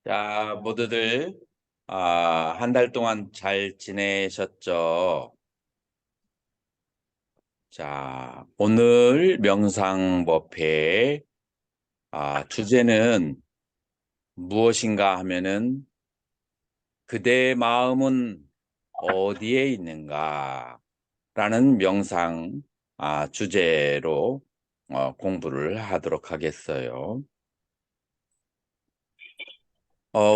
자, 모두들 한 달 동안 잘 지내셨죠? 자, 오늘 명상법회 주제는 무엇인가 하면은 그대의 마음은 어디에 있는가? 라는 명상 주제로 공부를 하도록 하겠어요.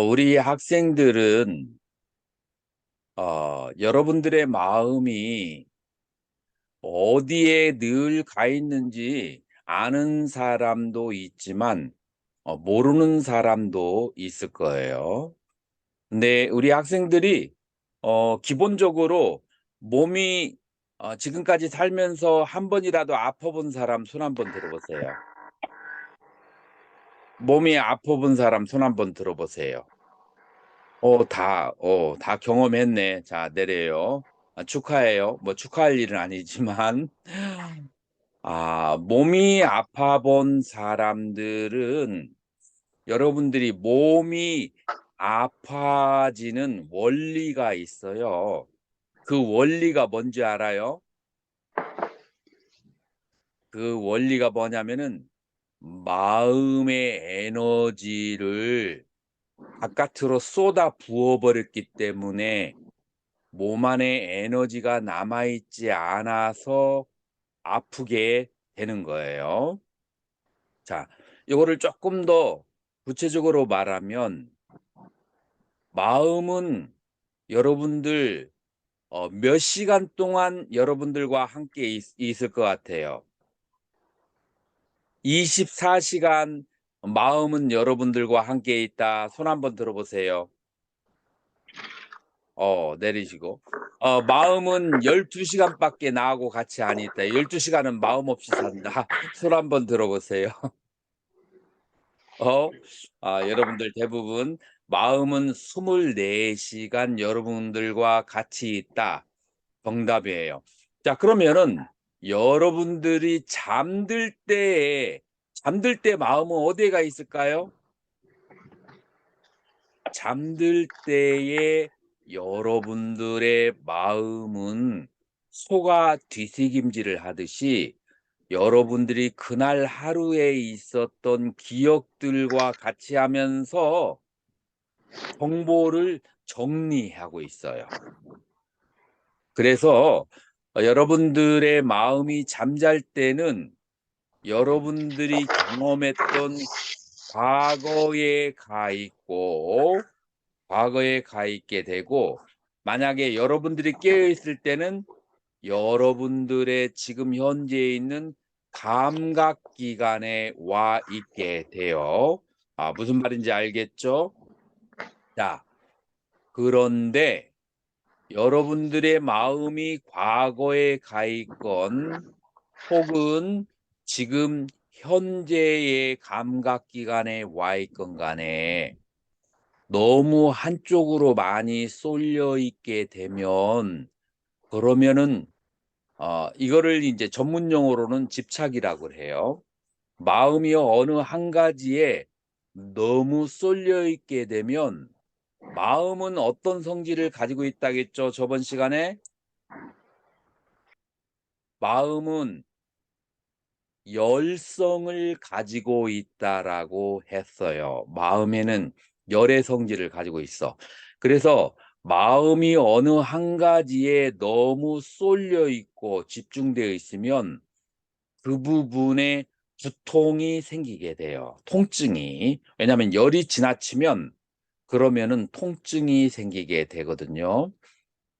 우리 학생들은 여러분들의 마음이 어디에 늘 가 있는지 아는 사람도 있지만 모르는 사람도 있을 거예요. 근데 우리 학생들이 기본적으로 몸이 지금까지 살면서 한 번이라도 아파본 사람 손 한번 들어보세요. 몸이 아파본 사람 손 한번 들어보세요. 다 경험했네. 자, 내려요. 축하해요. 뭐 축하할 일은 아니지만 몸이 아파본 사람들은 여러분들이 몸이 아파지는 원리가 있어요. 그 원리가 뭔지 알아요? 그 원리가 뭐냐면은 마음의 에너지를 바깥으로 쏟아 부어버렸기 때문에 몸 안에 에너지가 남아있지 않아서 아프게 되는 거예요. 자, 이거를 조금 더 구체적으로 말하면 마음은 여러분들 몇 시간 동안 여러분들과 함께 있을 것 같아요. 24시간 마음은 여러분들과 함께 있다. 손 한번 들어보세요. 내리시고. 마음은 12시간밖에 나하고 같이 안 있다. 12시간은 마음 없이 산다. 손 한번 들어보세요. 여러분들 대부분 마음은 24시간 여러분들과 같이 있다. 정답이에요. 자, 그러면은 여러분들이 잠들 때 마음은 어디에 가 있을까요? 잠들 때에 여러분들의 마음은 소가 뒤새김질을 하듯이 여러분들이 그날 하루에 있었던 기억들과 같이 하면서 정보를 정리하고 있어요. 그래서 여러분들의 마음이 잠잘 때는 여러분들이 경험했던 과거에 가 있게 되고, 만약에 여러분들이 깨어 있을 때는 여러분들의 지금 현재에 있는 감각 기관에 와 있게 돼요. 무슨 말인지 알겠죠? 자, 그런데 여러분들의 마음이 과거에 가 있건 혹은 지금 현재의 감각 기관에 와 있건 간에 너무 한쪽으로 많이 쏠려 있게 되면, 그러면은 이거를 이제 전문 용어로는 집착이라고 해요. 마음이 어느 한 가지에 너무 쏠려 있게 되면 마음은 어떤 성질을 가지고 있다겠죠? 저번 시간에 마음은 열성을 가지고 있다라고 했어요. 마음에는 열의 성질을 가지고 있어. 그래서 마음이 어느 한 가지에 너무 쏠려 있고 집중되어 있으면 그 부분에 두통이 생기게 돼요. 통증이. 왜냐하면 열이 지나치면 그러면은 통증이 생기게 되거든요.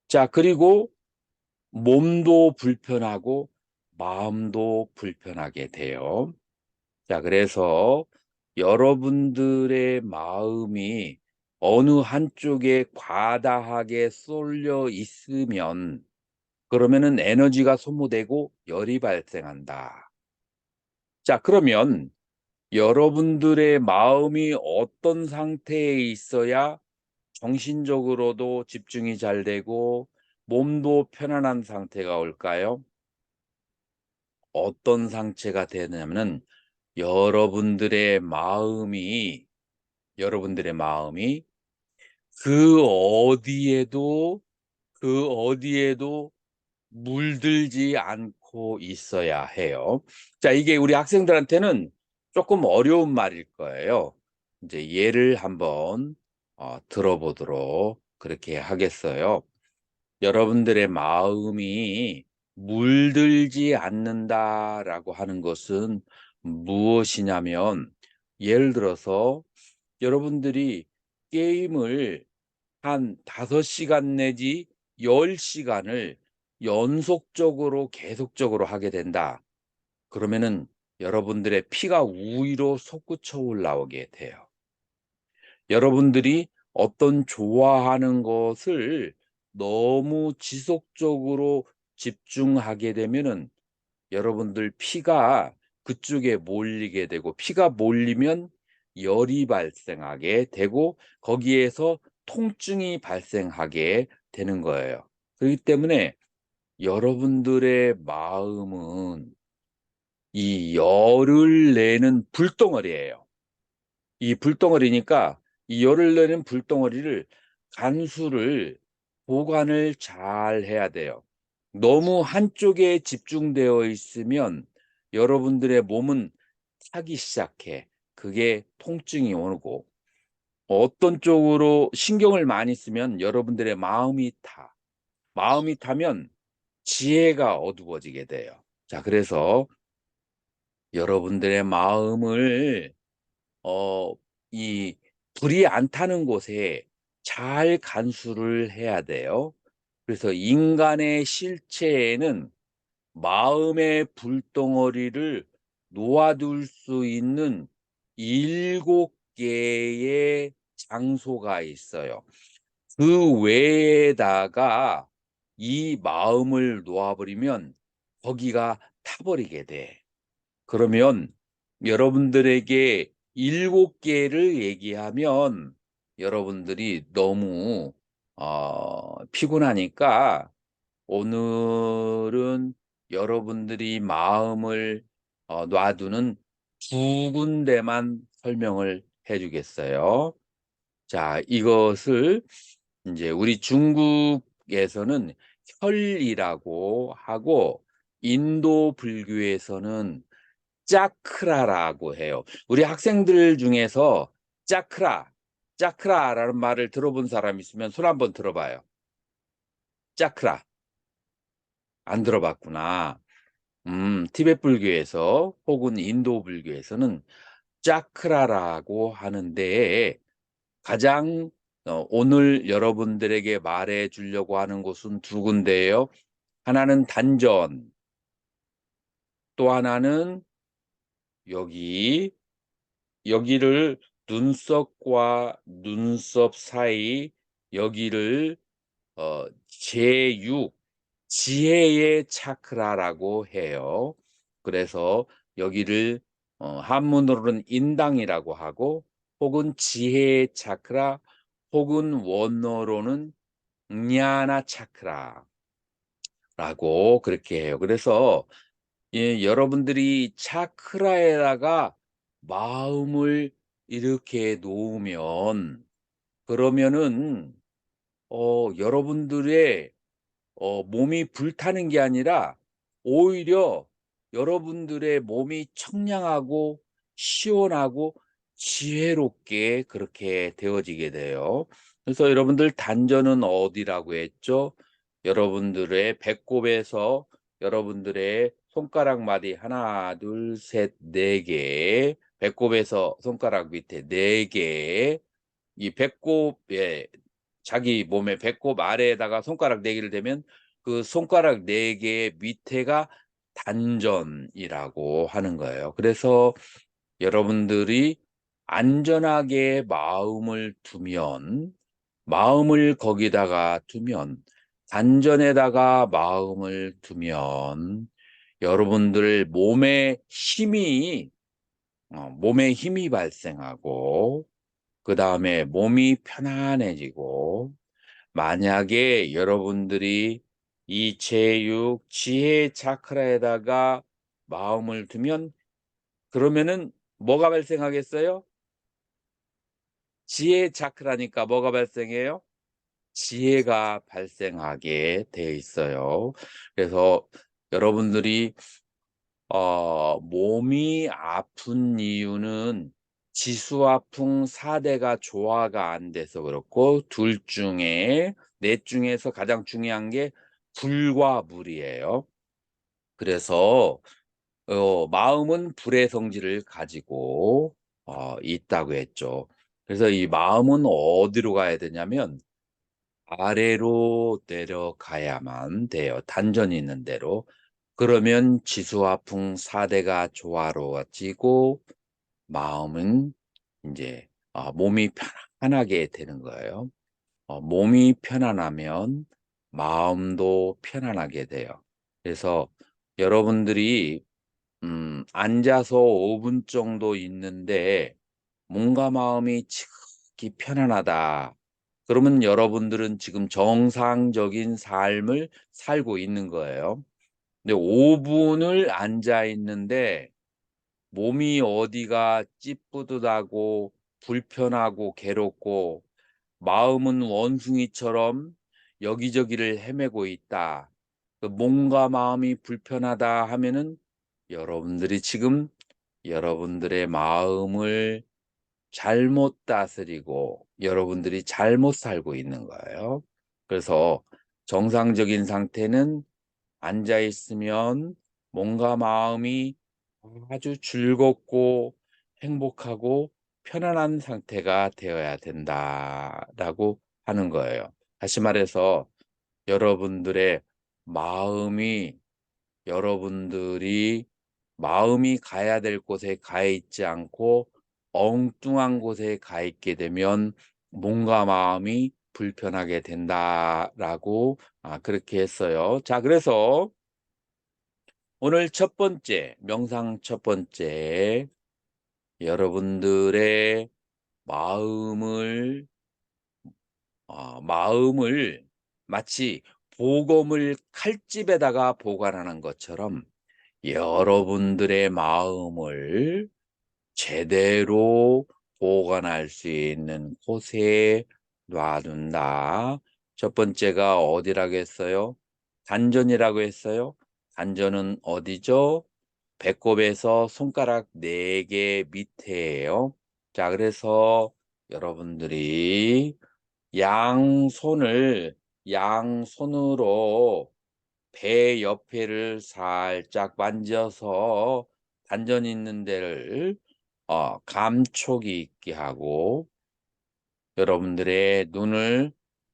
자, 그리고 몸도 불편하고 마음도 불편하게 돼요. 자, 그래서 여러분들의 마음이 어느 한쪽에 과다하게 쏠려 있으면 그러면은 에너지가 소모되고 열이 발생한다. 자, 그러면 여러분들의 마음이 어떤 상태에 있어야 정신적으로도 집중이 잘 되고 몸도 편안한 상태가 올까요? 어떤 상태가 되냐면은 여러분들의 마음이 여러분들의 마음이 그 어디에도 그 어디에도 물들지 않고 있어야 해요. 자, 이게 우리 학생들한테는 조금 어려운 말일 거예요. 이제 예를 한번 들어보도록 그렇게 하겠어요. 여러분들의 마음이 물들지 않는다라고 하는 것은 무엇이냐면, 예를 들어서 여러분들이 게임을 한 5시간 내지 10시간을 연속적으로 계속적으로 하게 된다. 그러면은 여러분들의 피가 우위로 솟구쳐 올라오게 돼요. 여러분들이 어떤 좋아하는 것을 너무 지속적으로 집중하게 되면은 여러분들 피가 그쪽에 몰리게 되고, 피가 몰리면 열이 발생하게 되고, 거기에서 통증이 발생하게 되는 거예요. 그렇기 때문에 여러분들의 마음은 이 열을 내는 불덩어리예요. 이 불덩어리니까 이 열을 내는 불덩어리를 간수를 보관을 잘 해야 돼요. 너무 한쪽에 집중되어 있으면 여러분들의 몸은 타기 시작해. 그게 통증이 오고, 어떤 쪽으로 신경을 많이 쓰면 여러분들의 마음이 타. 마음이 타면 지혜가 어두워지게 돼요. 자, 그래서 여러분들의 마음을 어 이 불이 안 타는 곳에 잘 간수를 해야 돼요. 그래서 인간의 실체에는 마음의 불덩어리를 놓아둘 수 있는 7개의 장소가 있어요. 그 외에다가 이 마음을 놓아 버리면 거기가 타버리게 돼. 그러면 여러분들에게 7개를 얘기하면 여러분들이 너무 피곤하니까, 오늘은 여러분들이 마음을 놔두는 2군데만 설명을 해 주겠어요. 자, 이것을 이제 우리 중국에서는 혈이라고 하고, 인도 불교에서는 짜크라라고 해요. 우리 학생들 중에서 짜크라라는 말을 들어본 사람 있으면 손 한번 들어 봐요. 짜크라. 안 들어봤구나. 티베트 불교에서 혹은 인도 불교에서는 짜크라라고 하는데, 가장 오늘 여러분들에게 말해 주려고 하는 곳은 2군데예요. 하나는 단전, 또 하나는 여기, 여기를 눈썹과 눈썹 사이, 여기를 제6 지혜의 차크라라고 해요. 그래서 여기를 한문으로는 인당이라고 하고, 혹은 지혜의 차크라, 혹은 원어로는 ஞான 차크라라고 그렇게 해요. 그래서 여러분들이 차크라에다가 마음을 이렇게 놓으면, 그러면은 여러분들의 몸이 불타는 게 아니라 오히려 여러분들의 몸이 청량하고 시원하고 지혜롭게 그렇게 되어지게 돼요. 그래서 여러분들 단전은 어디라고 했죠? 여러분들의 배꼽에서 여러분들의 손가락 마디 하나, 둘, 셋, 네 개, 배꼽에서 손가락 밑에 네 개, 이 배꼽에, 자기 몸의 배꼽 아래에다가 손가락 4 개를 대면 그 손가락 4개 밑에가 단전이라고 하는 거예요. 그래서 여러분들이 안전하게 마음을 거기다가 두면, 단전에다가 마음을 두면 여러분들 몸에 힘이 발생하고, 그다음에 몸이 편안해지고, 만약에 여러분들이 이 제6 지혜 차크라에다가 마음을 두면, 그러면은 뭐가 발생하겠어요? 지혜 차크라니까 뭐가 발생해요? 지혜가 발생하게 돼 있어요. 그래서 여러분들이 몸이 아픈 이유는 지수화풍 4대가 조화가 안 돼서 그렇고, 둘 중에 넷 중에서 가장 중요한 게 불과 물이에요. 그래서 마음은 불의 성질을 가지고 있다고 했죠. 그래서 이 마음은 어디로 가야 되냐면 아래로 내려가야만 돼요. 단전이 있는 대로. 그러면 지수화풍 4대가 조화로워지고 마음은 이제 몸이 편안하게 되는 거예요. 몸이 편안하면 마음도 편안하게 돼요. 그래서 여러분들이 앉아서 5분 정도 있는데 몸과 마음이 지극히 편안하다. 그러면 여러분들은 지금 정상적인 삶을 살고 있는 거예요. 근데 5 분을 앉아 있는데 몸이 어디가 찌뿌듯하고 불편하고 괴롭고 마음은 원숭이처럼 여기저기를 헤매고 있다. 그 몸과 마음이 불편하다 하면은 여러분들이 지금 여러분들의 마음을 잘못 다스리고 여러분들이 잘못 살고 있는 거예요. 그래서 정상적인 상태는 앉아 있으면 몸과 마음이 아주 즐겁고 행복하고 편안한 상태가 되어야 된다라고 하는 거예요. 다시 말해서 여러분들의 마음이 여러분들이 마음이 가야 될 곳에 가 있지 않고 엉뚱한 곳에 가 있게 되면 몸과 마음이 불편하게 된다라고 그렇게 했어요. 자, 그래서 오늘 첫 번째, 명상 첫 번째, 여러분들의 마음을, 마음을 마치 보검을 칼집에다가 보관하는 것처럼 여러분들의 마음을 제대로 보관할 수 있는 곳에 놔둔다. 첫 번째가 어디라고 했어요? 단전이라고 했어요. 단전은 어디죠? 배꼽에서 손가락 4개 밑에예요. 자, 그래서 여러분들이 양손을 양손으로 배 옆에를 살짝 만져서 단전 있는 데를 감촉이 있게 하고 여러분들의 눈을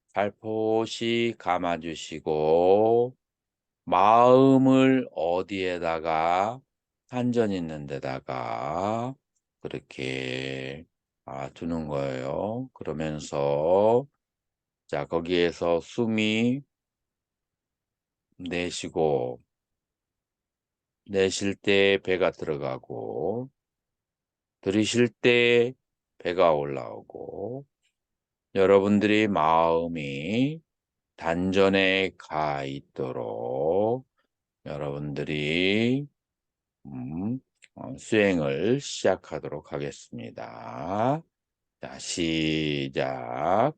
살포시 감아 주시고 마음을 어디에다가 단전 있는 데다가 그렇게 두는 거예요. 그러면서 자, 거기에서 숨이 내쉬고 내쉴 때 배가 들어가고 들이쉴 때 배가 올라오고 여러분들이 마음이 단전에 가 있도록 여러분들이 수행을 시작하도록 하겠습니다. 자, 시작.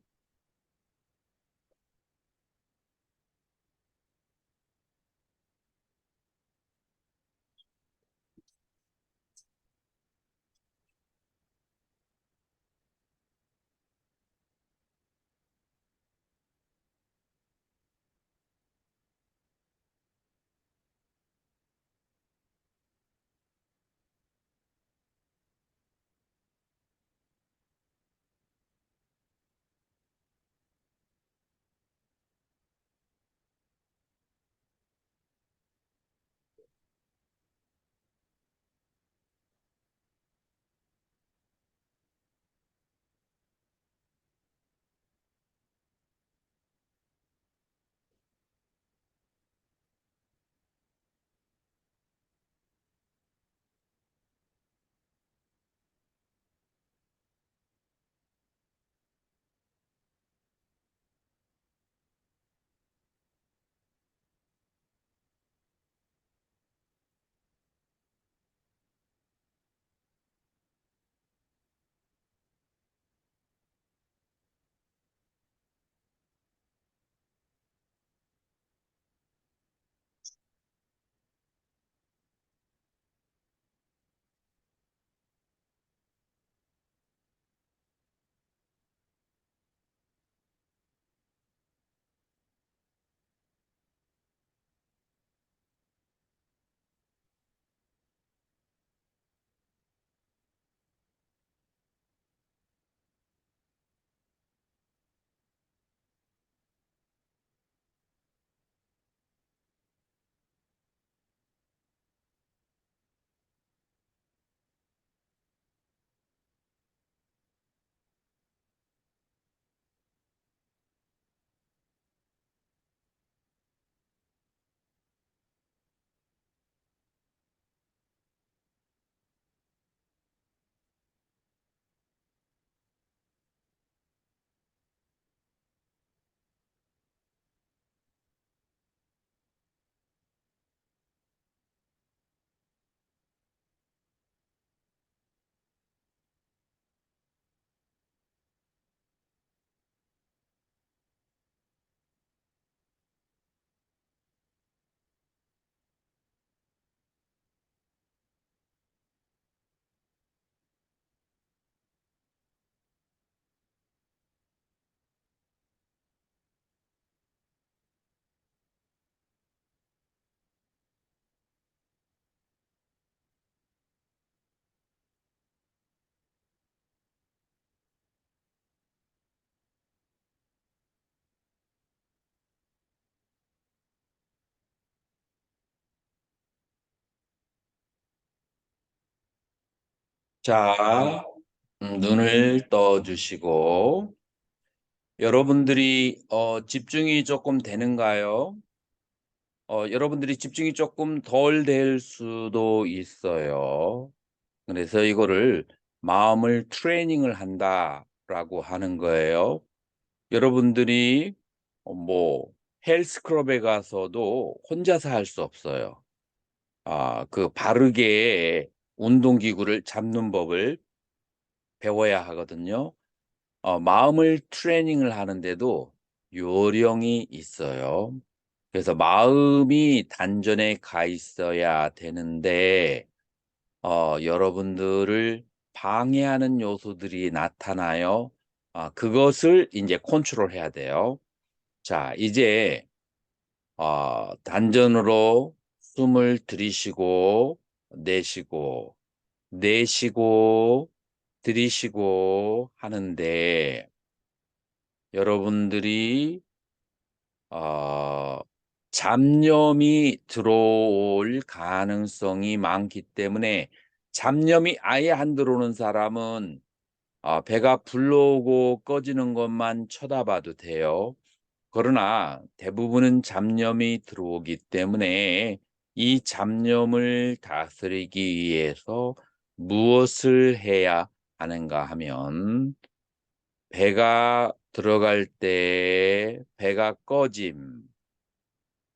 자, 눈을 떠 주시고 여러분들이 집중이 조금 되는가요? 여러분들이 집중이 조금 덜 될 수도 있어요. 그래서 이거를 마음을 트레이닝을 한다라고 하는 거예요. 여러분들이 뭐 헬스 클럽에 가서도 혼자서 할 수 없어요. 그 바르게 운동 기구를 잡는 법을 배워야 하거든요. 마음을 트레이닝을 하는데도 요령이 있어요. 그래서 마음이 단전에 가 있어야 되는데 여러분들을 방해하는 요소들이 나타나요. 그것을 이제 컨트롤해야 돼요. 자, 이제 단전으로 숨을 들이쉬고 내쉬고 내쉬고 들이쉬고 하는데 여러분들이 어 잡념이 들어올 가능성이 많기 때문에 잡념이 아예 안 들어오는 사람은 배가 불러오고 꺼지는 것만 쳐다봐도 돼요. 그러나 대부분은 잡념이 들어오기 때문에 이 잡념을 다스리기 위해서 무엇을 해야 하는가 하면 배가 들어갈 때 배가 꺼짐,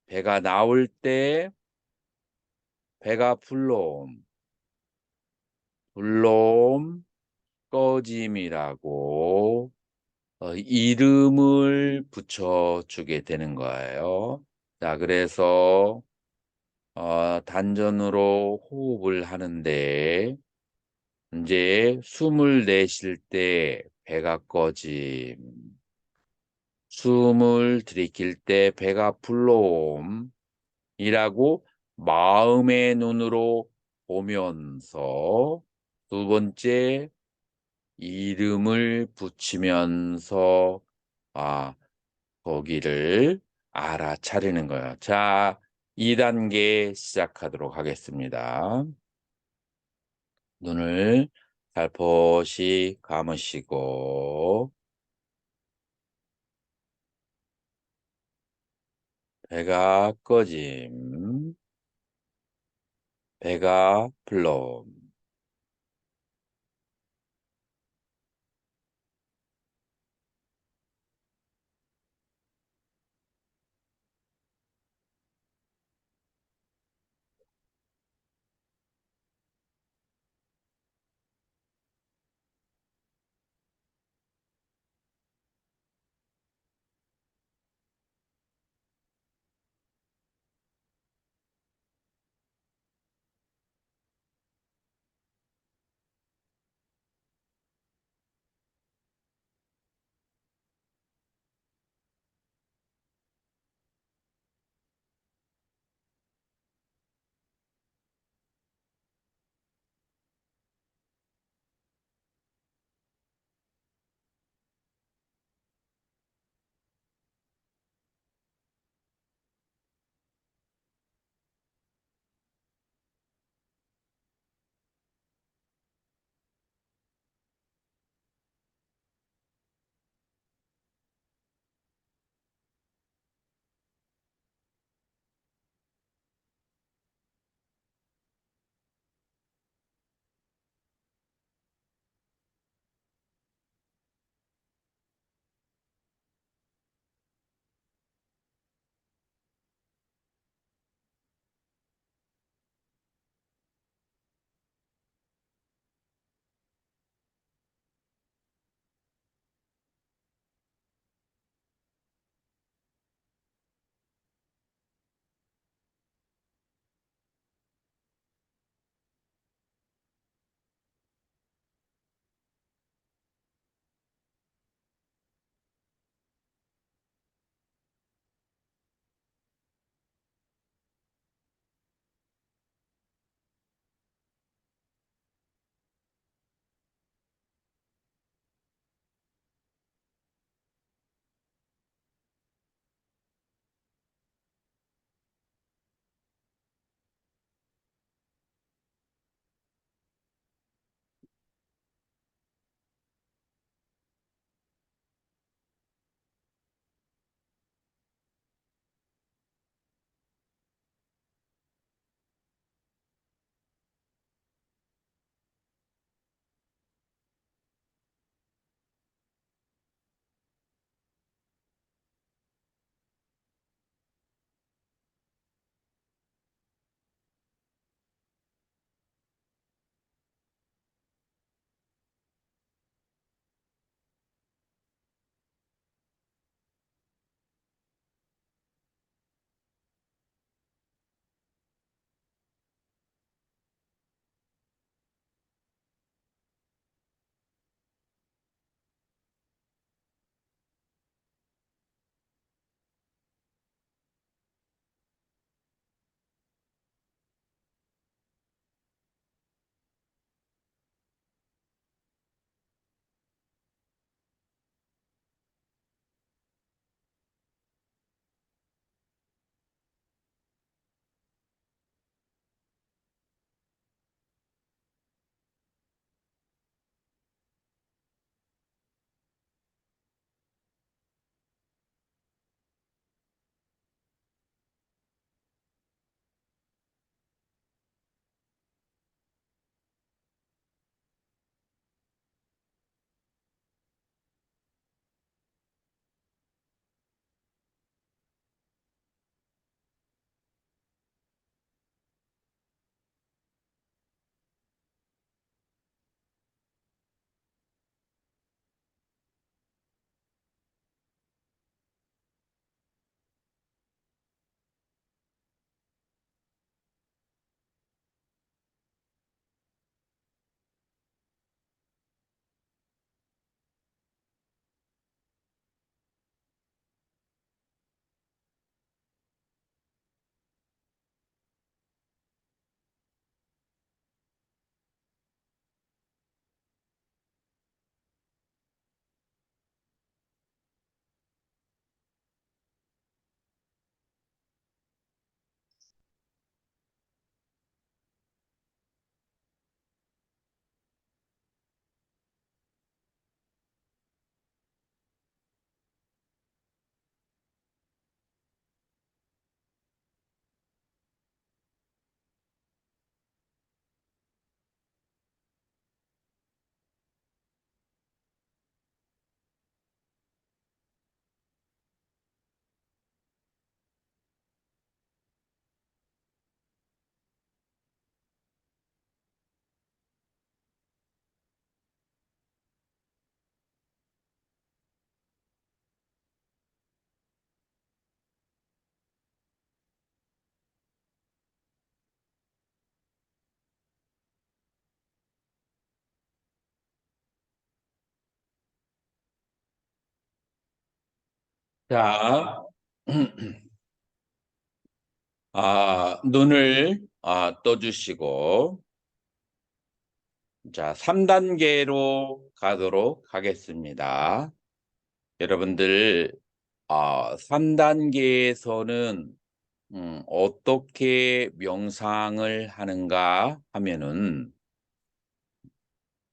배가 나올 때 배가 불러옴, 불러옴, 꺼짐이라고 이름을 붙여 주게 되는 거예요. 자, 그래서 단전으로 호흡을 하는데 인제 숨을 내쉴 때 배가 꺼짐, 숨을 들이킬 때 배가 불러옴이라고 마음의 눈으로 보면서 두 번째 이름을 붙이면서 아 거기를 알아차리는 거예요. 자, 2 단계 시작하도록 하겠습니다. 눈을 살포시 감으시고 배가 꺼짐, 배가 불러옴. 자, 눈을 떠주시고, 자, 3단계로 가도록 하겠습니다. 여러분들, 3단계에서는 어떻게 명상을 하는가 하면은,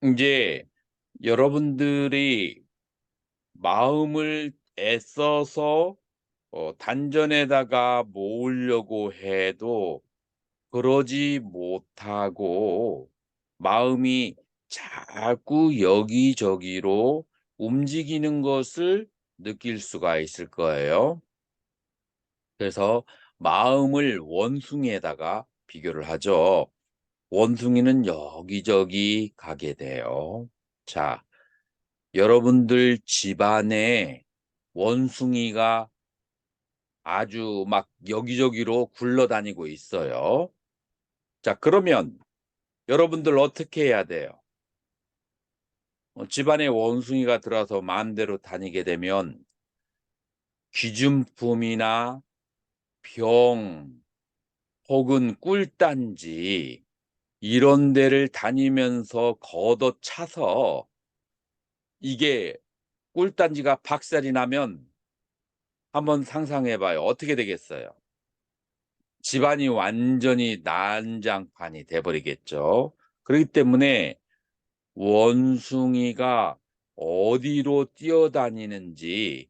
이제 여러분들이 마음을 애써서 단전에다가 모으려고 해도 그러지 못하고 마음이 자꾸 여기저기로 움직이는 것을 느낄 수가 있을 거예요. 그래서 마음을 원숭이에다가 비교를 하죠. 원숭이는 여기저기 가게 돼요. 자, 여러분들 집안에 원숭이가 아주 막 여기저기로 굴러다니고 있어요. 자, 그러면 여러분들 어떻게 해야 돼요? 집안에 원숭이가 들어와서 마음대로 다니게 되면 귀중품이나 병 혹은 꿀단지 이런 데를 다니면서 걷어차서 이게 꿀단지가 박살이 나면 한번 상상해 봐요. 어떻게 되겠어요? 집안이 완전히 난장판이 돼 버리겠죠. 그렇기 때문에 원숭이가 어디로 뛰어다니는지,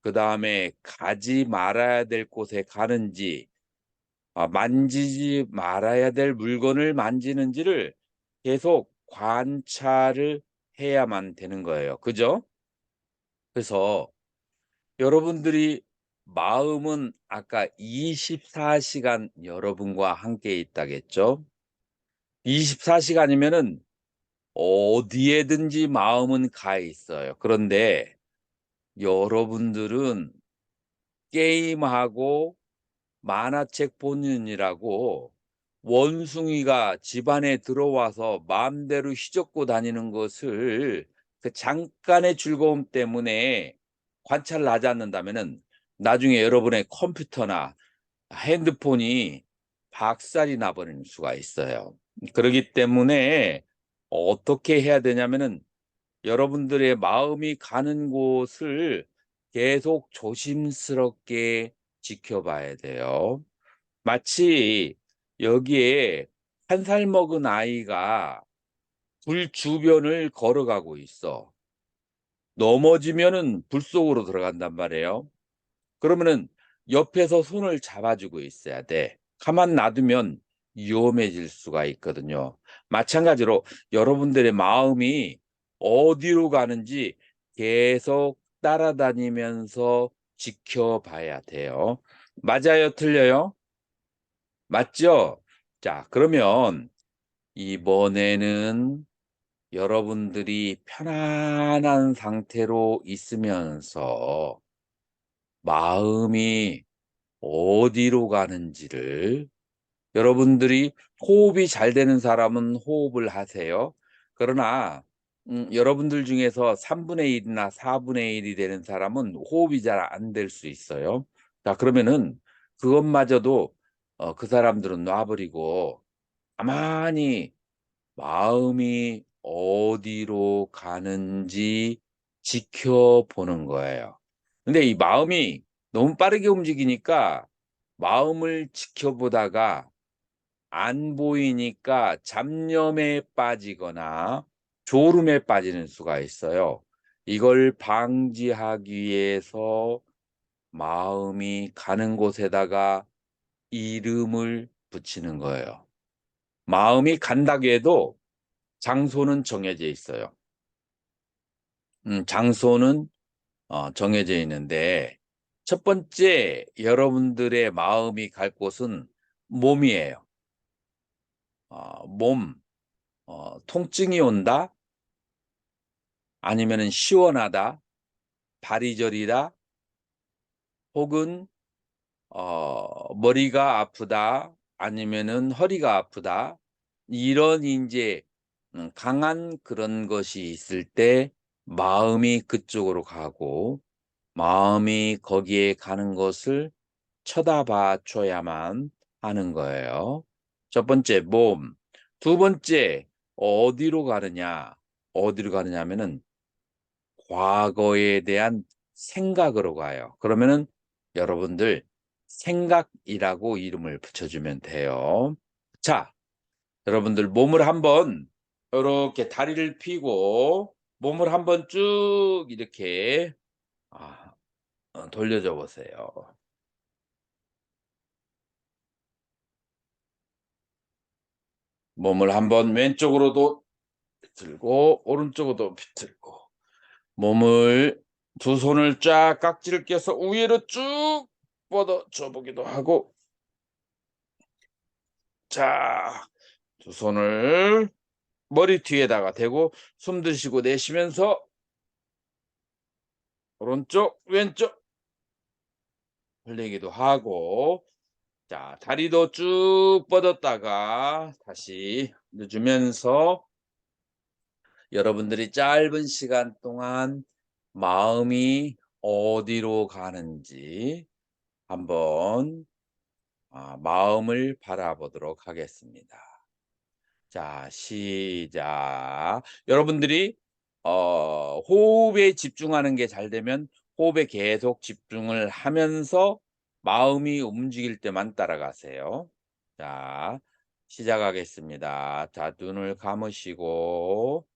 그다음에 가지 말아야 될 곳에 가는지, 만지지 말아야 될 물건을 만지는지를 계속 관찰을 해야만 되는 거예요. 그죠? 그래서 여러분들이 마음은 아까 24시간 여러분과 함께 있다겠죠? 24시간이면은 어디에든지 마음은 가 있어요. 그런데 여러분들은 게임하고 만화책 보느니라고 원숭이가 집안에 들어와서 마음대로 휘젓고 다니는 것을 그 잠깐의 즐거움 때문에 관찰을 하지 않는다면은 나중에 여러분의 컴퓨터나 핸드폰이 박살이 나 버리는 수가 있어요. 그러기 때문에 어떻게 해야 되냐면은 여러분들의 마음이 가는 곳을 계속 조심스럽게 지켜봐야 돼요. 마치 여기에 한 살 먹은 아이가 불 주변을 걸어가고 있어. 넘어지면은 불 속으로 들어간단 말이에요. 그러면은 옆에서 손을 잡아주고 있어야 돼. 가만 놔두면 위험해질 수가 있거든요. 마찬가지로 여러분들의 마음이 어디로 가는지 계속 따라다니면서 지켜봐야 돼요. 맞아요? 틀려요? 맞죠? 자, 그러면 이번에는 여러분들이 편안한 상태로 있으면서 마음이 어디로 가는지를, 여러분들이 호흡이 잘 되는 사람은 호흡을 하세요. 그러나 여러분들 중에서 3분의 1 이나 4분의 1이 되는 사람은 호흡이 잘 안 될 수 있어요. 자, 그러면은 그것마저도 그 사람들은 놔 버리고 가만히 마음이 어디로 가는지 지켜보는 거예요. 근데 이 마음이 너무 빠르게 움직이니까 마음을 지켜보다가 안 보이니까 잡념에 빠지거나 졸음에 빠지는 수가 있어요. 이걸 방지하기 위해서 마음이 가는 곳에다가 이름을 붙이는 거예요. 마음이 간다고 해도 장소는 정해져 있어요. 장소는 정해져 있는데 첫 번째 여러분들의 마음이 갈 곳은 몸이에요. 몸, 통증이 온다? 아니면은 시원하다? 발이 저리다? 혹은 머리가 아프다? 아니면은 허리가 아프다? 이런 인제 강한 그런 것이 있을 때 마음이 그쪽으로 가고, 마음이 거기에 가는 것을 쳐다봐 줘야만 하는 거예요. 첫 번째 몸. 두 번째 어디로 가느냐. 어디로 가느냐 하면은 과거에 대한 생각으로 가요. 그러면은 여러분들 생각이라고 이름을 붙여주면 돼요. 자, 여러분들 몸을 한번 요렇게 다리를 펴고 몸을 한번 쭉 이렇게 아 돌려줘 보세요. 몸을 한번 왼쪽으로도 비틀고 오른쪽으로도 비틀고 몸을 두 손을 쫙 깍지를 껴서 위로 쭉 뻗어줘 보기도 하고 자 두 손을 머리 뒤에다가 대고 숨 들이쉬고 내쉬면서 오른쪽 왼쪽 흘리기도 하고 자 다리도 쭉 뻗었다가 다시 넣어주면서 여러분들이 짧은 시간 동안 마음이 어디로 가는지 한번 마음을 바라보도록 하겠습니다. 자 시작. 여러분들이 호흡에 집중하는 게 잘 되면 호흡에 계속 집중을 하면서 마음이 움직일 때만 따라가세요. 자 시작하겠습니다. 자 눈을 감으시고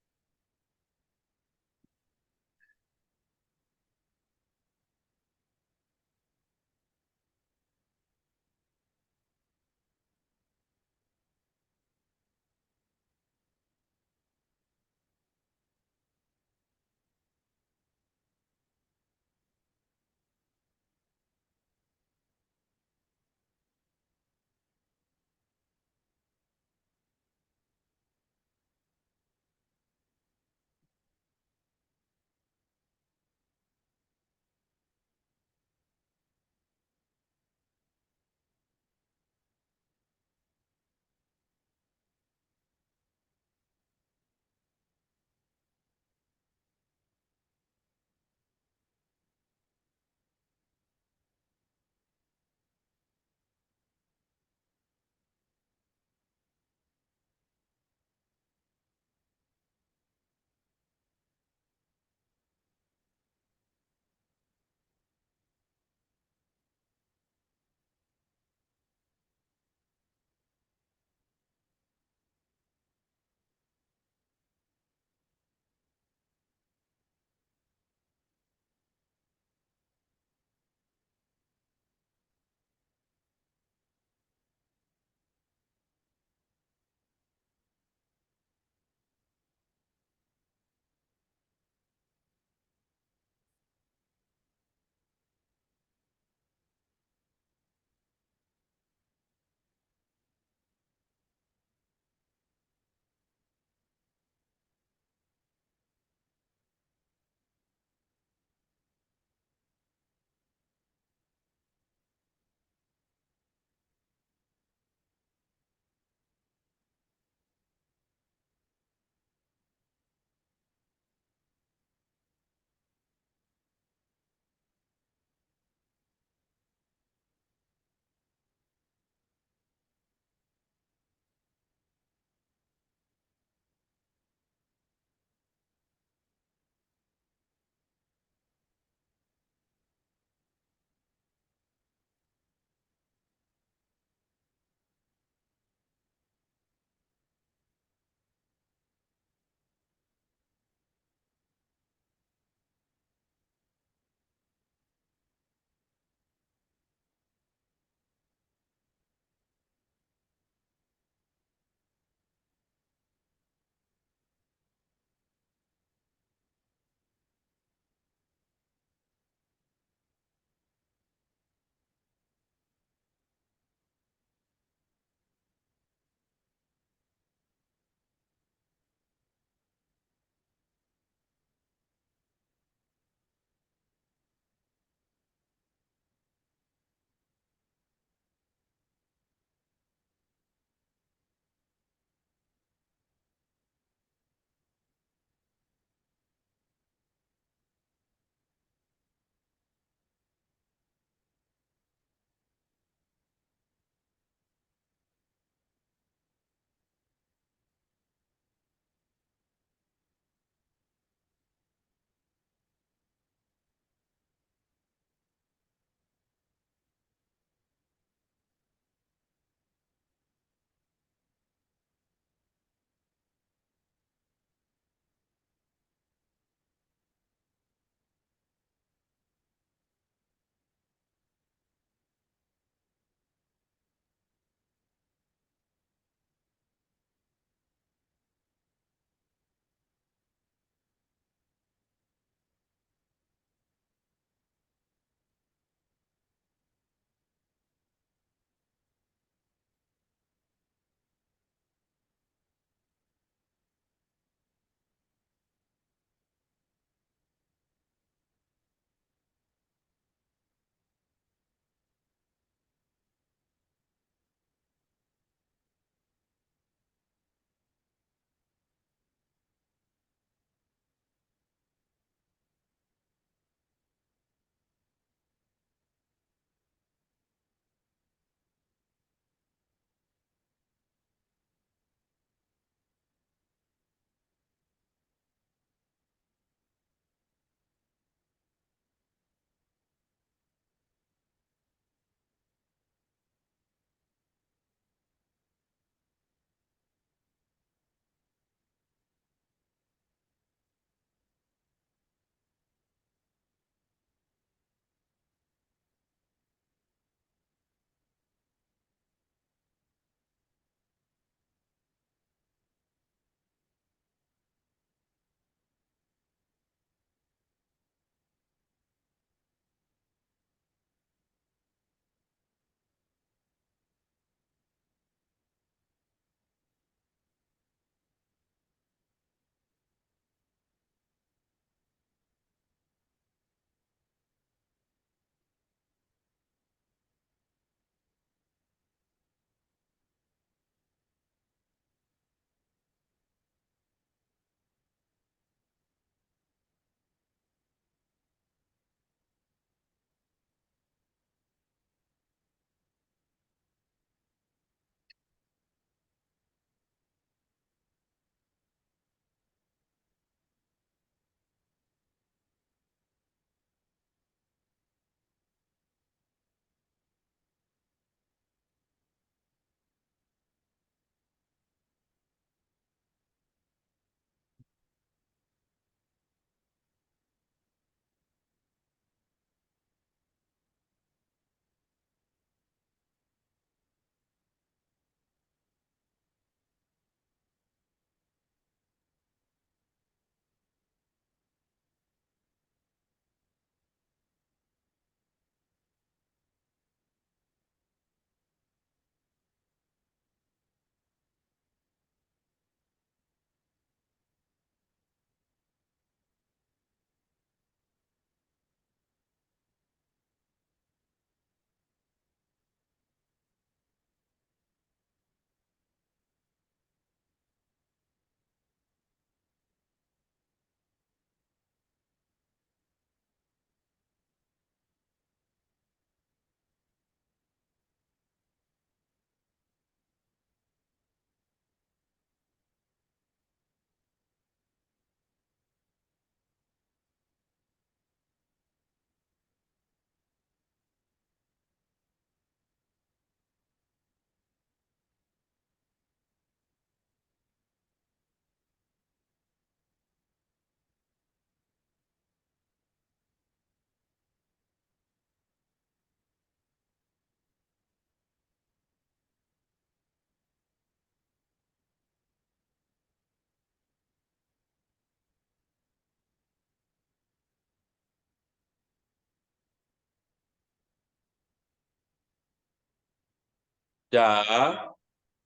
자,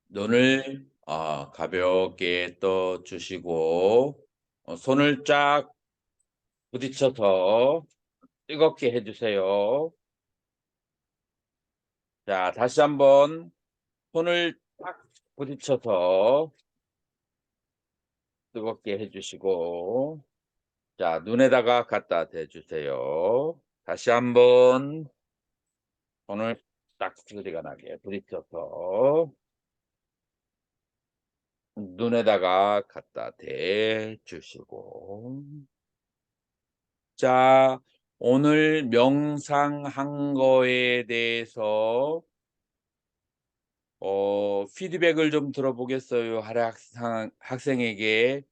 눈을 가볍게 떠 주시고 손을 쫙 부딪혀서 뜨겁게 해주세요. 자, 다시 한번 손을 딱 부딪혀서 뜨겁게 해주시고, 자, 눈에다가 갖다 대주세요. 다시 한번 손을 딱 소리가 나게 부딪혀서 눈에다가 갖다 대주시고. 자, 오늘 명상한 거에 대해서 피드백을 좀 들어보겠어요. 학생에게.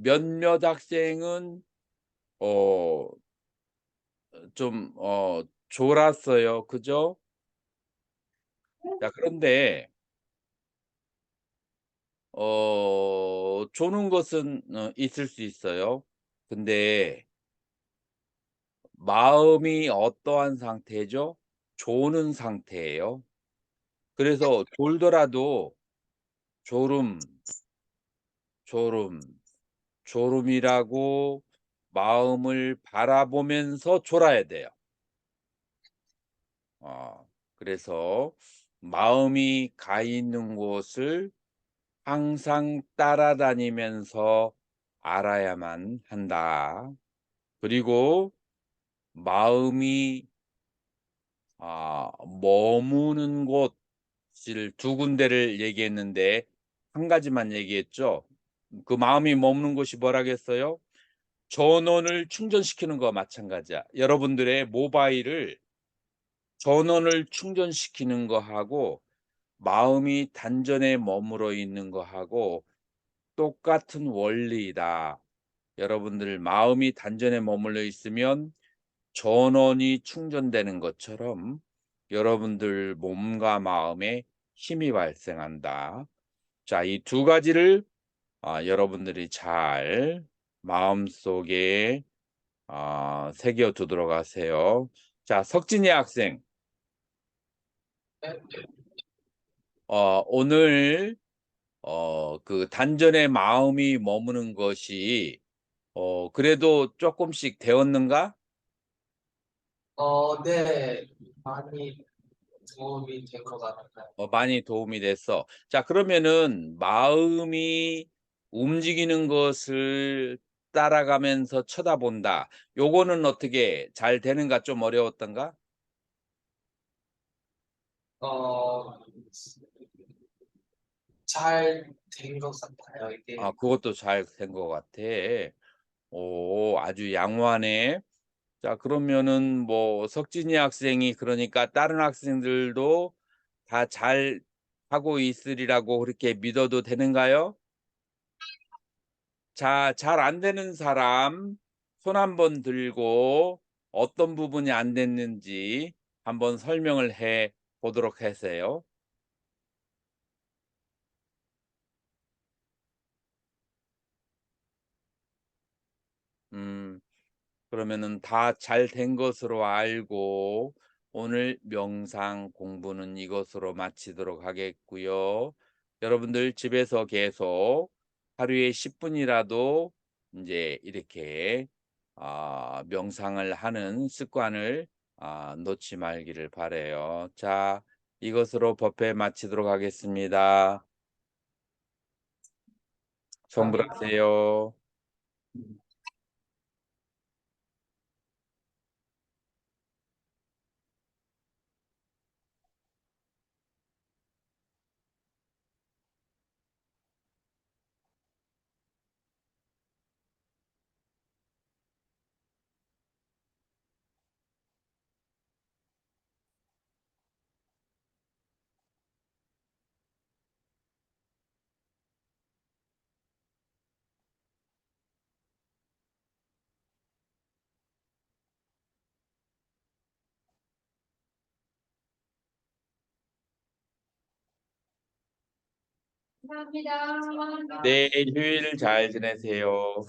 몇몇 학생은 어 좀 졸았어요. 그죠? 자, 그런데 조는 것은 있을 수 있어요. 근데 마음이 어떠한 상태죠? 조는 상태예요. 그래서 졸더라도 졸음, 졸음, 졸음이라고 마음을 바라보면서 졸아야 돼요. 그래서 마음이 가 있는 곳을 항상 따라다니면서 알아야만 한다. 그리고 마음이 머무는 곳을 두 군데를 얘기했는데 한 가지만 얘기했죠. 그 마음이 머무는 곳이 뭐라겠어요? 전원을 충전시키는 거와 마찬가지야. 여러분들의 모바일을 전원을 충전시키는 거하고 마음이 단전에 머물러 있는 거하고 똑같은 원리이다. 여러분들 마음이 단전에 머물러 있으면 전원이 충전되는 것처럼 여러분들 몸과 마음에 힘이 발생한다. 자, 이 두 가지를 여러분들이 잘 마음속에 새겨 두도록 하세요. 자, 석진이 학생. 오늘 그 단전에 마음이 머무는 것이 그래도 조금씩 되었는가? 네. 많이 도움이 된 것 같아요. 많이 도움이 됐어. 자, 그러면은 마음이 움직이는 것을 따라가면서 쳐다본다. 요거는 어떻게 잘 되는가? 좀 어려웠던가? 어 잘 된 것 같아요. 이게 그것도 잘 된 것 같아. 오, 아주 양호하네. 자, 그러면은 뭐 석진이 학생이 그러니까 다른 학생들도 다 잘하고 있으리라고 그렇게 믿어도 되는가요? 자, 잘 안 되는 사람 손 한번 들고 어떤 부분이 안 됐는지 한번 설명을 해 보도록 하세요. 음. 그러면은 다 잘 된 것으로 알고 오늘 명상 공부는 이것으로 마치도록 하겠고요. 여러분들 집에서 계속 하루에 10 분이라도 이제 이렇게 명상을 하는 습관을 놓지 말기를 바라요. 자, 이것으로 법회 마치도록 하겠습니다. 감사합니다. 성불하세요. 감사합니다. 네, 휴일 잘 지내세요.